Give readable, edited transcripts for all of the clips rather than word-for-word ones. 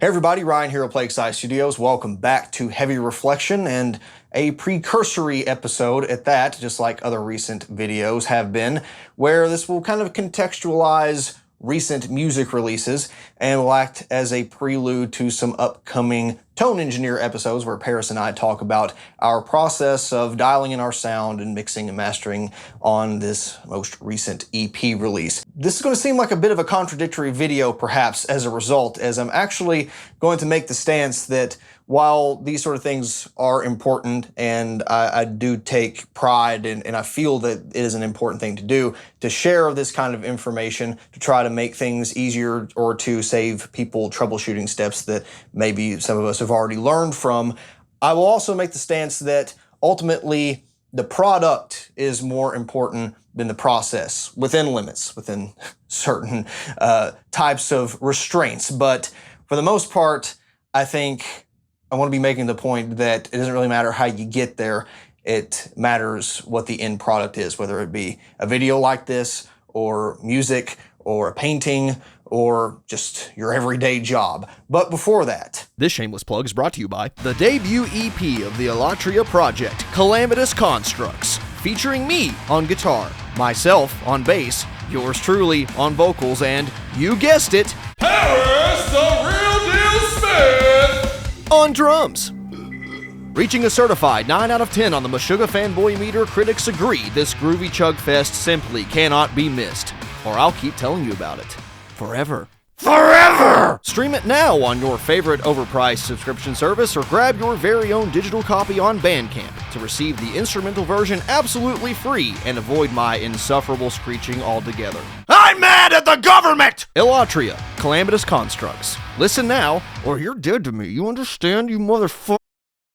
Hey everybody, Ryan here at Lakeside Studios. Welcome back to Heavy Reflection and a precursory episode at that, just like other recent videos have been, where this will kind of contextualize recent music releases and will act as a prelude to some upcoming Tone Engineer episodes where Paris and I talk about our process of dialing in our sound and mixing and mastering on this most recent EP release. This is going to seem like a bit of a contradictory video perhaps as a result, as I'm actually going to make the stance that while these sort of things are important and I do take pride and I feel that it is an important thing to do, to share this kind of information, to try to make things easier or to save people troubleshooting steps that maybe some of us have already learned from, I will also make the stance that ultimately the product is more important than the process, within limits, within certain types of restraints. But for the most part, I think I want to be making the point that it doesn't really matter how you get there. It matters what the end product is, whether it be a video like this or music or a painting or just your everyday job. But before that, this shameless plug is brought to you by the debut EP of the Elatria project, Calamitous Constructs, featuring me on guitar, myself on bass, yours truly on vocals, and, you guessed it, Paris the Real Deal Smith on drums. Reaching a certified 9 out of 10 on the Meshuggah Fanboy Meter, critics agree this groovy chug fest simply cannot be missed. Or I'll keep telling you about it. Forever. Forever! Stream it now on your favorite overpriced subscription service or grab your very own digital copy on Bandcamp to receive the instrumental version absolutely free and avoid my insufferable screeching altogether. I'm mad at the government! Elatria, Calamitous Constructs. Listen now, or you're dead to me. You understand, you motherfucker?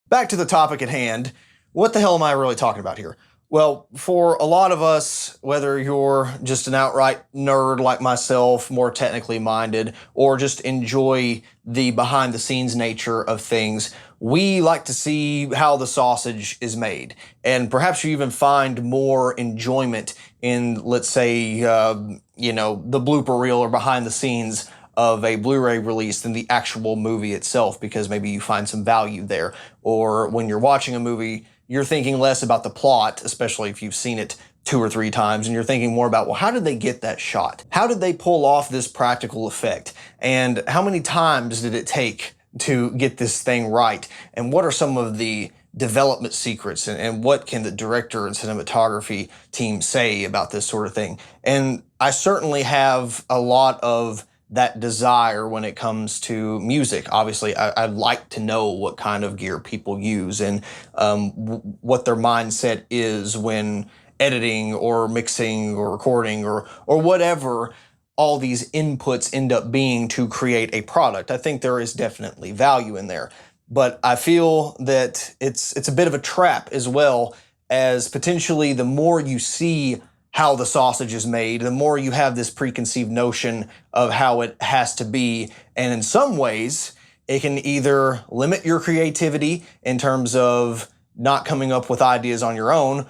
back to the topic at hand. What the hell am I really talking about here? Well, for a lot of us, whether you're just an outright nerd like myself, more technically minded, or just enjoy the behind-the-scenes nature of things, we like to see how the sausage is made. And perhaps you even find more enjoyment in, let's say, the blooper reel or behind the scenes of a Blu-ray release than the actual movie itself, because maybe you find some value there. Or when you're watching a movie, you're thinking less about the plot, especially if you've seen it 2 or 3 times, and you're thinking more about, well, how did they get that shot? How did they pull off this practical effect? And how many times did it take to get this thing right? And what are some of the development secrets? And what can the director and cinematography team say about this sort of thing? And I certainly have a lot of that desire when it comes to music. Obviously, I'd like to know what kind of gear people use and what their mindset is when editing or mixing or recording or whatever all these inputs end up being to create a product. I think there is definitely value in there. But I feel that it's a bit of a trap as well, as potentially the more you see how the sausage is made, the more you have this preconceived notion of how it has to be. And in some ways, it can either limit your creativity in terms of not coming up with ideas on your own,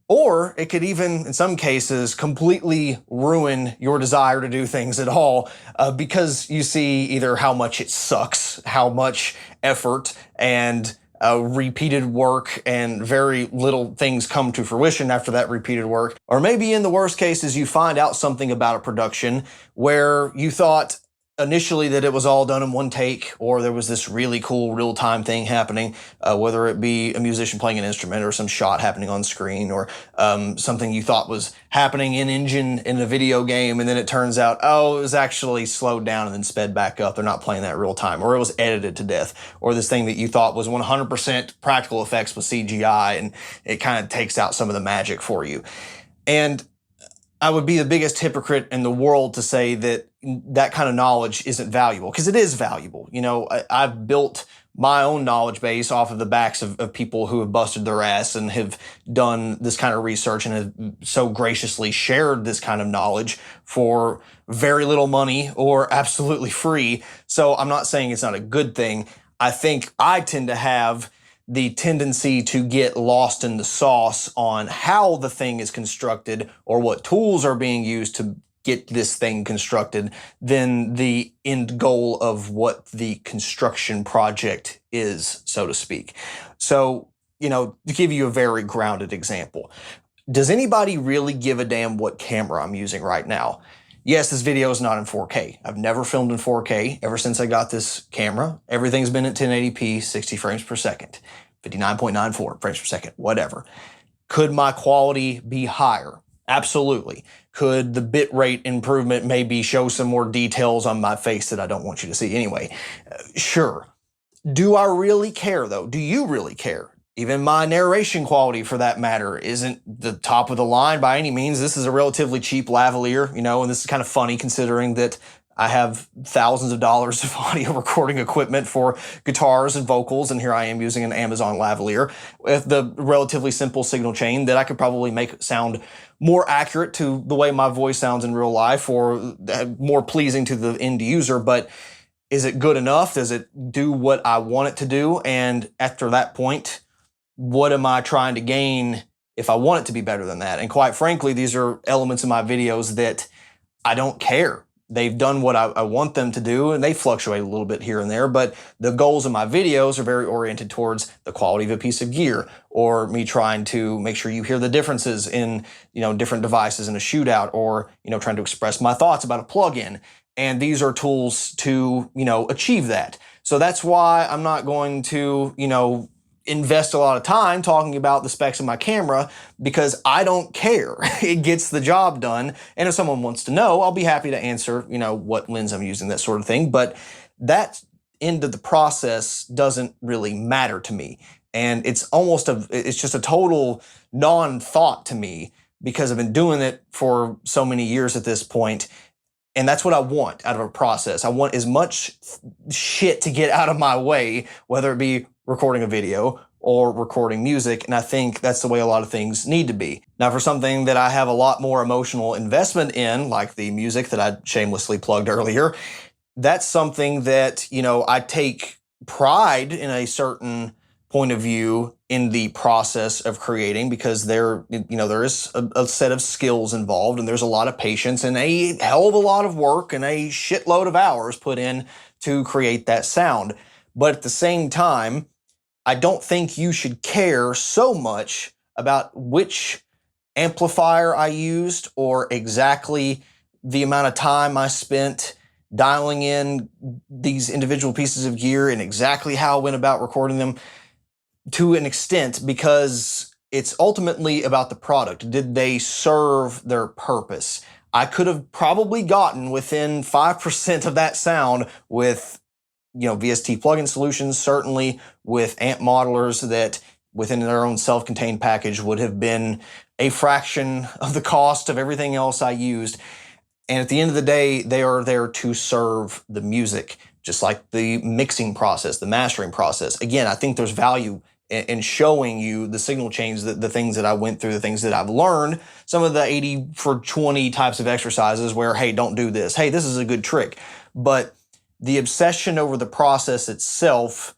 or it could even, in some cases, completely ruin your desire to do things at all, because you see either how much it sucks, how much effort and repeated work and very little things come to fruition after that repeated work. Or maybe in the worst cases, you find out something about a production where you thought initially that it was all done in one take, or there was this really cool real-time thing happening, whether it be a musician playing an instrument or some shot happening on screen, or something you thought was happening in engine in a video game, and then it turns out, oh, it was actually slowed down and then sped back up. They're not playing that real time, or it was edited to death, or this thing that you thought was 100% practical effects with CGI, and it kind of takes out some of the magic for you. And I would be the biggest hypocrite in the world to say that that kind of knowledge isn't valuable, because it is valuable. You know, I've built my own knowledge base off of the backs of people who have busted their ass and have done this kind of research and have so graciously shared this kind of knowledge for very little money or absolutely free. So I'm not saying it's not a good thing. I think I tend to have the tendency to get lost in the sauce on how the thing is constructed or what tools are being used get this thing constructed than the end goal of what the construction project is, so to speak. So, to give you a very grounded example, does anybody really give a damn what camera I'm using right now? Yes, this video is not in 4K. I've never filmed in 4K ever since I got this camera. Everything's been at 1080p, 60 frames per second, 59.94 frames per second, whatever. Could my quality be higher? Absolutely. Could the bitrate improvement maybe show some more details on my face that I don't want you to see anyway? Sure. Do I really care though? Do you really care? Even my narration quality, for that matter, isn't the top of the line by any means. This is a relatively cheap lavalier, and this is kind of funny considering that I have thousands of dollars of audio recording equipment for guitars and vocals, and here I am using an Amazon lavalier with the relatively simple signal chain that I could probably make sound more accurate to the way my voice sounds in real life, or more pleasing to the end user. But is it good enough? Does it do what I want it to do? And after that point, what am I trying to gain if I want it to be better than that? And quite frankly, these are elements in my videos that I don't care. They've done what I want them to do, and they fluctuate a little bit here and there, but the goals of my videos are very oriented towards the quality of a piece of gear, or me trying to make sure you hear the differences in, different devices in a shootout, or, trying to express my thoughts about a plugin. And these are tools to, achieve that. So that's why I'm not going to, invest a lot of time talking about the specs of my camera, because I don't care. It gets the job done. And if someone wants to know, I'll be happy to answer, what lens I'm using, that sort of thing. But that end of the process doesn't really matter to me. And it's just a total non-thought to me, because I've been doing it for so many years at this point. And that's what I want out of a process. I want as much shit to get out of my way, whether it be recording a video or recording music. And I think that's the way a lot of things need to be. Now, for something that I have a lot more emotional investment in, like the music that I shamelessly plugged earlier, that's something that, I take pride in a certain point of view in the process of creating, because there is a set of skills involved, and there's a lot of patience and a hell of a lot of work and a shitload of hours put in to create that sound. But at the same time, I don't think you should care so much about which amplifier I used, or exactly the amount of time I spent dialing in these individual pieces of gear and exactly how I went about recording them, to an extent, because it's ultimately about the product. Did they serve their purpose? I could have probably gotten within 5% of that sound with VST plugin solutions, certainly with amp modelers that within their own self-contained package would have been a fraction of the cost of everything else I used. And at the end of the day, they are there to serve the music, just like the mixing process, the mastering process. Again, I think there's value in showing you the signal chains, the things that I went through, the things that I've learned, some of the 80 for 20 types of exercises where, hey, don't do this. Hey, this is a good trick. But the obsession over the process itself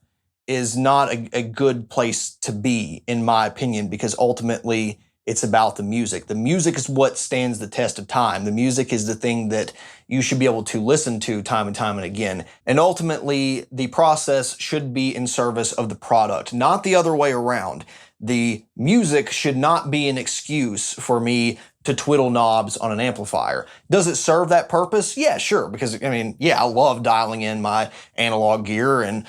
is not a good place to be, in my opinion, because ultimately it's about the music. The music is what stands the test of time. The music is the thing that you should be able to listen to time and again. And ultimately, the process should be in service of the product, not the other way around. The music should not be an excuse for me to twiddle knobs on an amplifier. Does it serve that purpose? Yeah, sure. Because I love dialing in my analog gear and,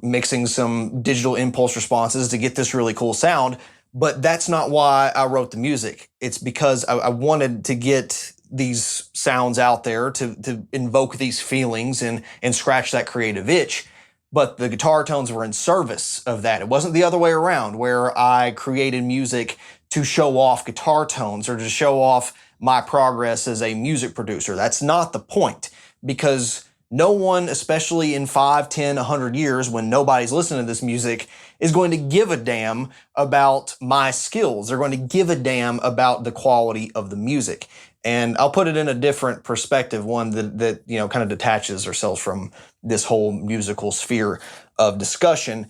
mixing some digital impulse responses to get this really cool sound. But that's not why I wrote the music. It's because I wanted to get these sounds out there to invoke these feelings and scratch that creative itch. But the guitar tones were in service of that. It wasn't the other way around, where I created music to show off guitar tones or to show off my progress as a music producer. That's not the point, because no one, especially in 5, 10, 100 years, when nobody's listening to this music, is going to give a damn about my skills. They're going to give a damn about the quality of the music. And I'll put it in a different perspective, one that kind of detaches ourselves from this whole musical sphere of discussion.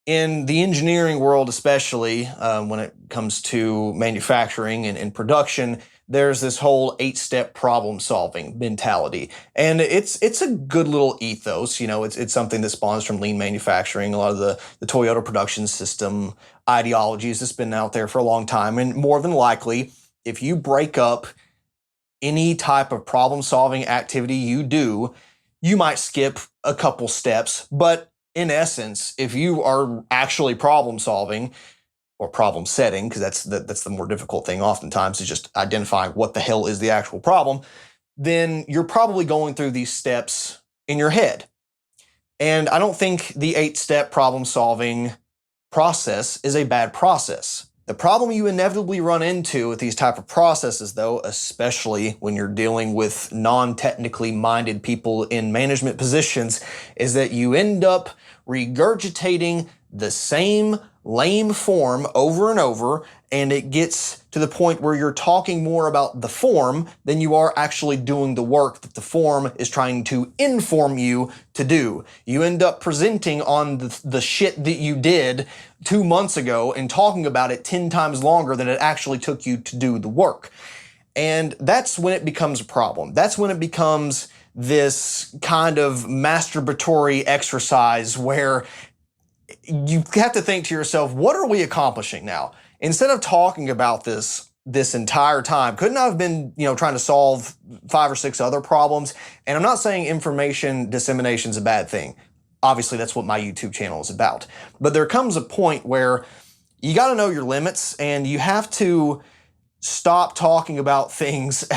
In the engineering world, especially when it comes to manufacturing and production, there's this whole 8-step problem solving mentality. And it's a good little ethos. It's something that spawns from lean manufacturing, a lot of the Toyota production system ideologies that's been out there for a long time. And more than likely, if you break up any type of problem solving activity you do, you might skip a couple steps. But in essence, if you are actually problem solving or problem setting, because that's the more difficult thing oftentimes, is just identifying what the hell is the actual problem, then you're probably going through these steps in your head. And I don't think the 8-step problem solving process is a bad process. The problem you inevitably run into with these type of processes, though, especially when you're dealing with non-technically minded people in management positions, is that you end up regurgitating the same lame form over and over, and it gets to the point where you're talking more about the form than you are actually doing the work that the form is trying to inform you to do. You end up presenting on the shit that you did 2 months ago and talking about it 10 times longer than it actually took you to do the work. And that's when it becomes a problem. That's when it becomes this kind of masturbatory exercise where you have to think to yourself, what are we accomplishing now? Instead of talking about this entire time, couldn't I have been, trying to solve 5 or 6 other problems? And I'm not saying information dissemination is a bad thing. Obviously, that's what my YouTube channel is about. But there comes a point where you got to know your limits, and you have to stop talking about things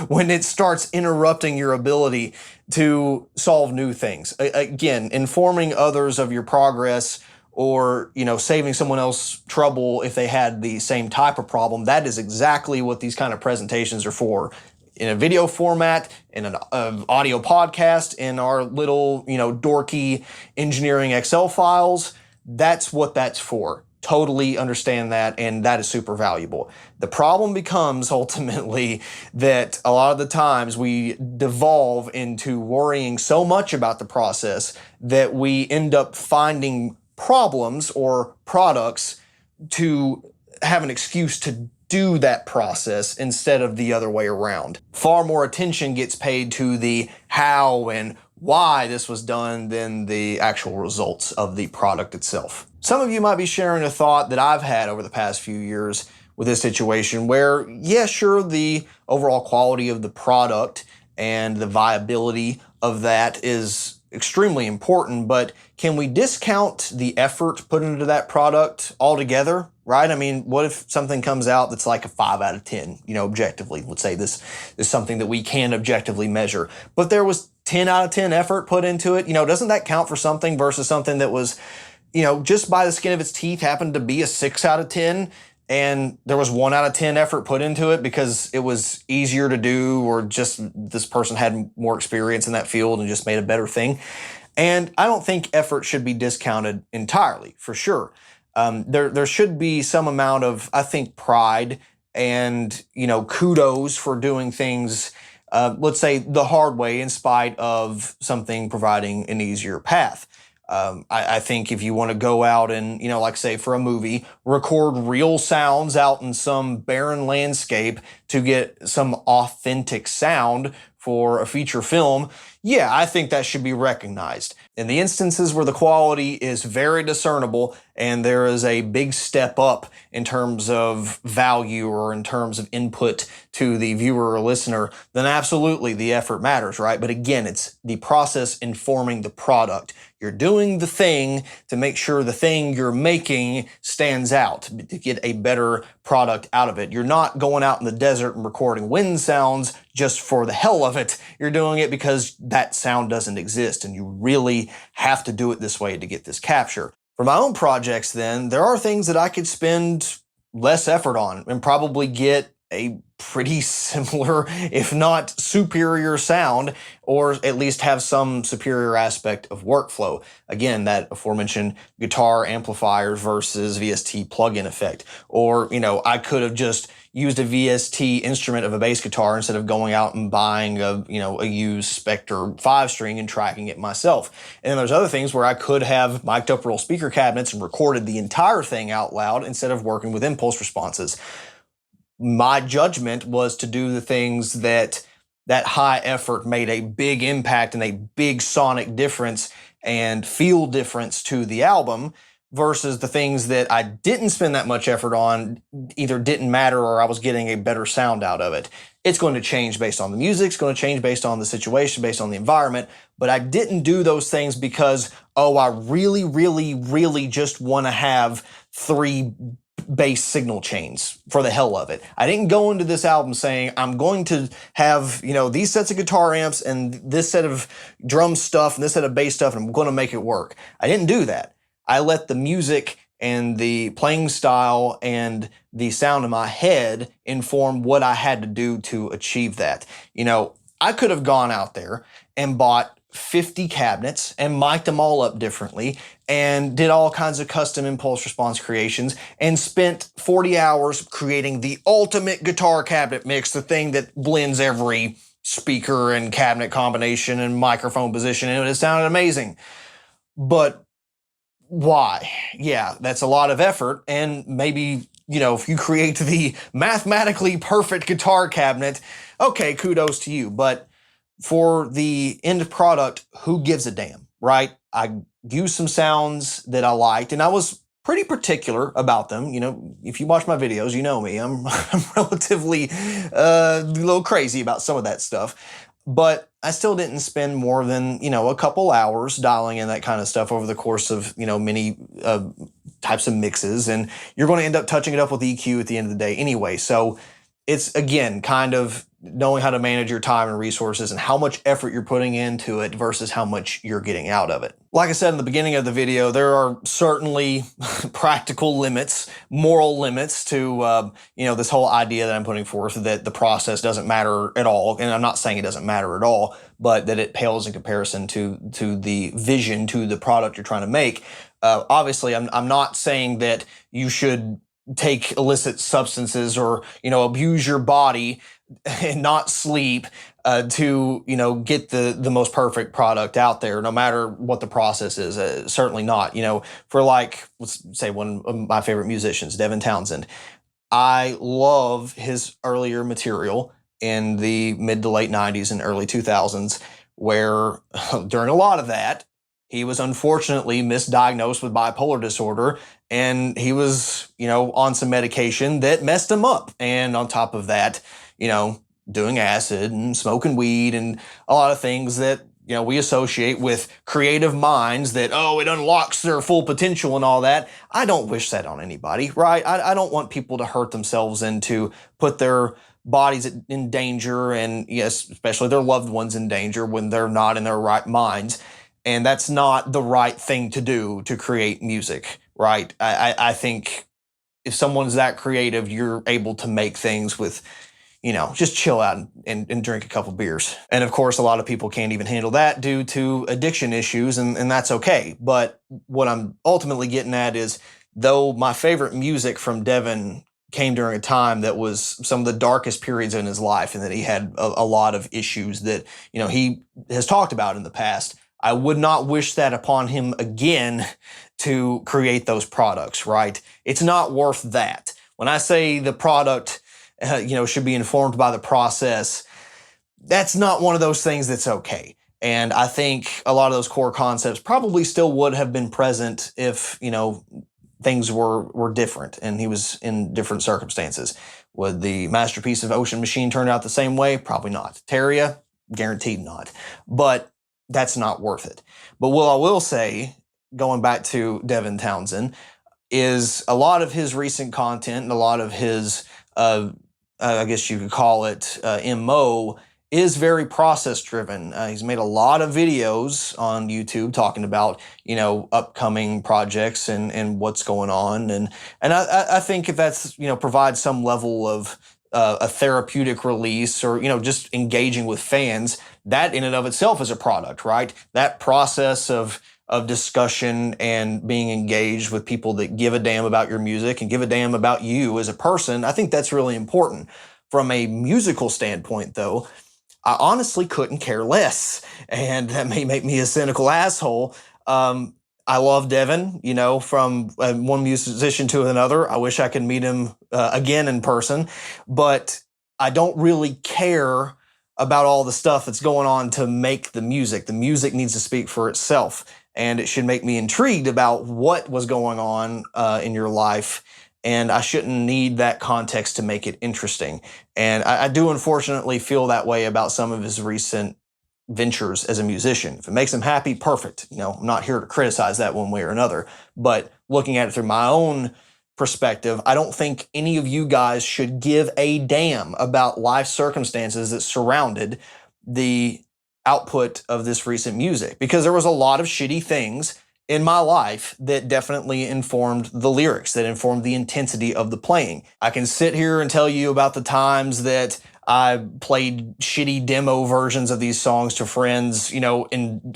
when it starts interrupting your ability to solve new things. Again, informing others of your progress, or saving someone else trouble if they had the same type of problem. That is exactly what these kind of presentations are for. In a video format, in an audio podcast, in our little dorky engineering Excel files, that's what that's for. Totally understand that, and that is super valuable. The problem becomes ultimately that a lot of the times we devolve into worrying so much about the process that we end up finding problems or products to have an excuse to do that process instead of the other way around. Far more attention gets paid to the how and why this was done than the actual results of the product itself. Some of you might be sharing a thought that I've had over the past few years with this situation where, yeah, sure, the overall quality of the product and the viability of that is extremely important, but can we discount the effort put into that product altogether, right? I mean, what if something comes out that's like a 5 out of 10, objectively? Let's say this is something that we can objectively measure, but there was 10 out of 10 effort put into it. Doesn't that count for something versus something that was, just by the skin of its teeth happened to be a 6 out of 10, and there was 1 out of 10 effort put into it because it was easier to do, or just this person had more experience in that field and just made a better thing. And I don't think effort should be discounted entirely, for sure. There should be some amount of, I think, pride and, kudos for doing things, let's say, the hard way in spite of something providing an easier path. I think if you want to go out and, like say for a movie, record real sounds out in some barren landscape to get some authentic sound for a feature film, yeah, I think that should be recognized. In the instances where the quality is very discernible and there is a big step up in terms of value or in terms of input to the viewer or listener, then absolutely the effort matters, right? But again, it's the process informing the product. You're doing the thing to make sure the thing you're making stands out, to get a better product out of it. You're not going out in the desert and recording wind sounds just for the hell of it. You're doing it because that sound doesn't exist, and you really have to do it this way to get this capture. For my own projects, then, there are things that I could spend less effort on and probably get a pretty similar, if not superior sound, or at least have some superior aspect of workflow. Again, that aforementioned guitar amplifiers versus VST plugin effect. Or, I could have just used a VST instrument of a bass guitar instead of going out and buying a used Spectre 5-string and tracking it myself. And then there's other things where I could have mic'd up real speaker cabinets and recorded the entire thing out loud instead of working with impulse responses. my judgment was to do the things that high effort made a big impact and a big sonic difference and feel difference to the album, versus the things that I didn't spend that much effort on either didn't matter or I was getting a better sound out of it. It's going to change based on the music. It's going to change based on the situation, based on the environment. But I didn't do those things because, oh, I really, really, really just want to have 3 bass signal chains for the hell of it. I didn't go into this album saying I'm going to have, these sets of guitar amps and this set of drum stuff and this set of bass stuff, and I'm going to make it work. I didn't do that. I let the music and the playing style and the sound in my head inform what I had to do to achieve that. I could have gone out there and bought 50 cabinets and mic'd them all up differently and did all kinds of custom impulse response creations and spent 40 hours creating the ultimate guitar cabinet mix, the thing that blends every speaker and cabinet combination and microphone position, and it sounded amazing. But why? Yeah, that's a lot of effort, and maybe, if you create the mathematically perfect guitar cabinet, okay, kudos to you, but for the end product, who gives a damn, right? I used some sounds that I liked, and I was pretty particular about them. If you watch my videos, you know me. I'm relatively a little crazy about some of that stuff. But I still didn't spend more than, a couple hours dialing in that kind of stuff over the course of, many types of mixes. And you're going to end up touching it up with EQ at the end of the day anyway. So it's, again, kind of knowing how to manage your time and resources and how much effort you're putting into it versus how much you're getting out of it. Like I said in the beginning of the video, there are certainly practical limits, moral limits to, this whole idea that I'm putting forth that the process doesn't matter at all. And I'm not saying it doesn't matter at all, but that it pales in comparison to the vision, to the product you're trying to make. Obviously, I'm not saying that you should take illicit substances or, abuse your body and not sleep to, get the most perfect product out there, no matter what the process is. Certainly not. For let's say one of my favorite musicians, Devin Townsend. I love his earlier material in the mid to late 90s and early 2000s, where during a lot of that, he was unfortunately misdiagnosed with bipolar disorder, and he was, on some medication that messed him up. And on top of that, doing acid and smoking weed and a lot of things that, we associate with creative minds that, it unlocks their full potential and all that. I don't wish that on anybody, right? I don't want people to hurt themselves and to put their bodies in danger, and yes, especially their loved ones in danger when they're not in their right minds. And that's not the right thing to do to create music, right? I think if someone's that creative, you're able to make things with, just chill out and drink a couple beers. And of course, a lot of people can't even handle that due to addiction issues, and that's okay. But what I'm ultimately getting at is, though my favorite music from Devin came during a time that was some of the darkest periods in his life, and that he had a lot of issues that, he has talked about in the past, I would not wish that upon him again to create those products, right? It's not worth that. When I say the product, should be informed by the process, that's not one of those things that's okay. And I think a lot of those core concepts probably still would have been present if, things were different and he was in different circumstances. Would the masterpiece of Ocean Machine turn out the same way? Probably not. Terria? Guaranteed not. But that's not worth it. But what I will say, going back to Devin Townsend, is a lot of his recent content and a lot of his, I guess you could call it MO, is very process driven. He's made a lot of videos on YouTube talking about, upcoming projects and what's going on. And I think if that's, provides some level of a therapeutic release or, just engaging with fans, that in and of itself is a product, right? That process of discussion and being engaged with people that give a damn about your music and give a damn about you as a person, I think that's really important. From a musical standpoint, though, I honestly couldn't care less, and that may make me a cynical asshole. I I love Devin, you know, from one musician to another. I wish I could meet him again in person, but I don't really care about all the stuff that's going on to make the music. The music needs to speak for itself, and it should make me intrigued about what was going on in your life. And I shouldn't need that context to make it interesting. And I do unfortunately feel that way about some of his recent ventures as a musician. If it makes him happy, perfect. You know, I'm not here to criticize that one way or another. But looking at it through my own perspective, I don't think any of you guys should give a damn about life circumstances that surrounded the output of this recent music, because there was a lot of shitty things in my life that definitely informed the lyrics, that informed the intensity of the playing. I can sit here and tell you about the times that I played shitty demo versions of these songs to friends, you know, in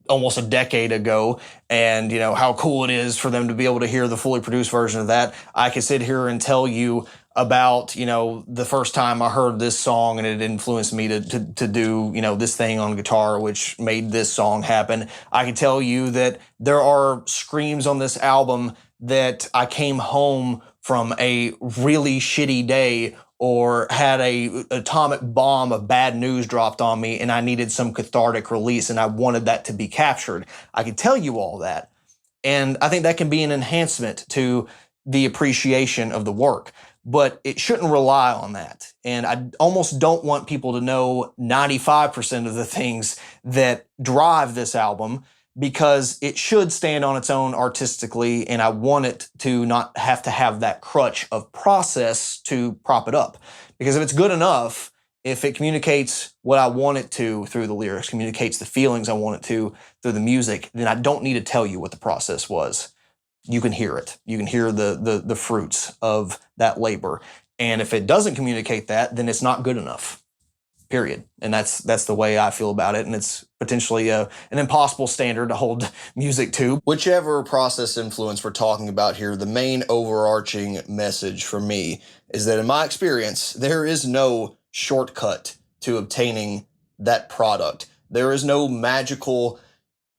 almost a decade ago, and, you know, how cool it is for them to be able to hear the fully produced version of that. I could sit here and tell you about, you know, the first time I heard this song and it influenced me to do, you know, this thing on guitar, which made this song happen. I can tell you that there are screams on this album that I came home from a really shitty day or had a atomic bomb of bad news dropped on me and I needed some cathartic release and I wanted that to be captured. I can tell you all that. And I think that can be an enhancement to the appreciation of the work, but it shouldn't rely on that. And I almost don't want people to know 95% of the things that drive this album, because it should stand on its own artistically, and I want it to not have to have that crutch of process to prop it up. Because if it's good enough, if it communicates what I want it to through the lyrics, communicates the feelings I want it to through the music, then I don't need to tell you what the process was. You can hear it. You can hear the fruits of that labor. And if it doesn't communicate that, then it's not good enough. Period. And that's the way I feel about it. And it's potentially an impossible standard to hold music to. Whichever process influence we're talking about here, the main overarching message for me is that in my experience, there is no shortcut to obtaining that product. There is no magical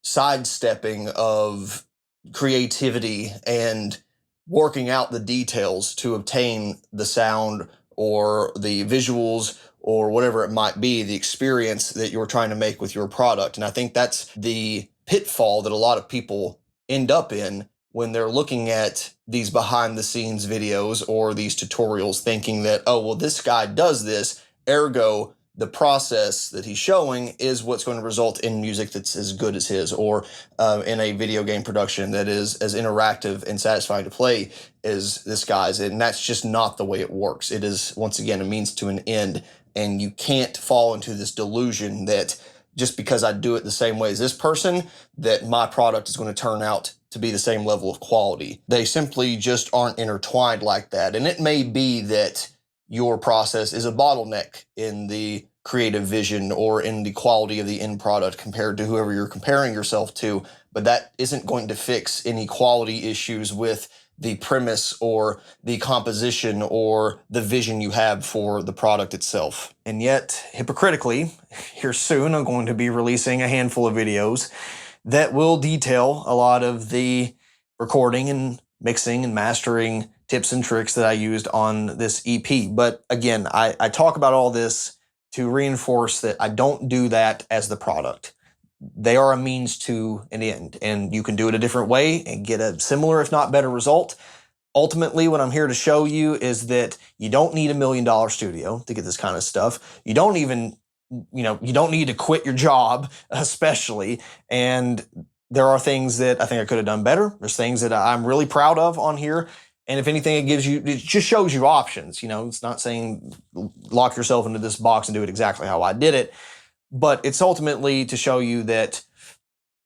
sidestepping of creativity and working out the details to obtain the sound or the visuals or whatever it might be, the experience that you're trying to make with your product. And I think that's the pitfall that a lot of people end up in when they're looking at these behind the scenes videos or these tutorials, thinking that, oh, well, this guy does this, ergo the process that he's showing is what's going to result in music that's as good as his, or in a video game production that is as interactive and satisfying to play as this guy's. And that's just not the way it works. It is, once again, a means to an end. And you can't fall into this delusion that just because I do it the same way as this person, that my product is going to turn out to be the same level of quality. They simply just aren't intertwined like that. And it may be that your process is a bottleneck in the creative vision or in the quality of the end product compared to whoever you're comparing yourself to, but that isn't going to fix any quality issues with the premise or the composition or the vision you have for the product itself. And yet, hypocritically, here soon I'm going to be releasing a handful of videos that will detail a lot of the recording and mixing and mastering tips and tricks that I used on this EP. But again, I talk about all this to reinforce that I don't do that as the product. They are a means to an end, and you can do it a different way and get a similar, if not better, result. Ultimately, what I'm here to show you is that you don't need $1 million studio to get this kind of stuff. You don't even, you don't need to quit your job, especially. And there are things that I think I could have done better. There's things that I'm really proud of on here. And if anything, it just shows you options. It's not saying lock yourself into this box and do it exactly how I did it, but it's ultimately to show you that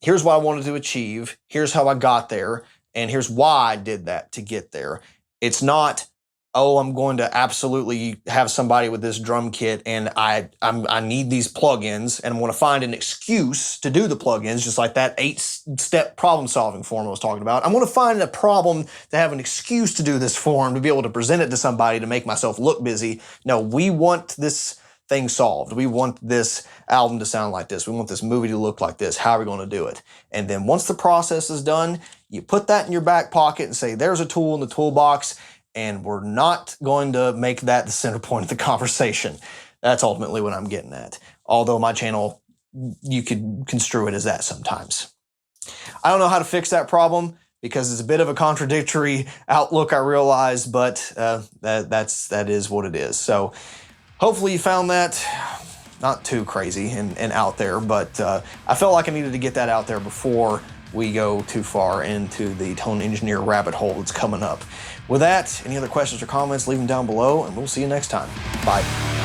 here's what I wanted to achieve, here's how I got there, and here's why I did that to get there. It's not, oh, I'm going to absolutely have somebody with this drum kit and I need these plugins and I'm going to find an excuse to do the plugins, just like that 8-step problem solving form I was talking about. I'm going to find a problem to have an excuse to do this form, to be able to present it to somebody to make myself look busy. No, we want this thing solved. We want this album to sound like this. We want this movie to look like this. How are we going to do it? And then once the process is done, you put that in your back pocket and say, there's a tool in the toolbox, and we're not going to make that the center point of the conversation. That's ultimately what I'm getting at. Although my channel, you could construe it as that sometimes. I don't know how to fix that problem because it's a bit of a contradictory outlook, I realize, but that is what it is. So hopefully you found that not too crazy and out there, but I felt like I needed to get that out there before we go too far into the tone engineer rabbit hole that's coming up. With that, any other questions or comments, leave them down below, and we'll see you next time. Bye.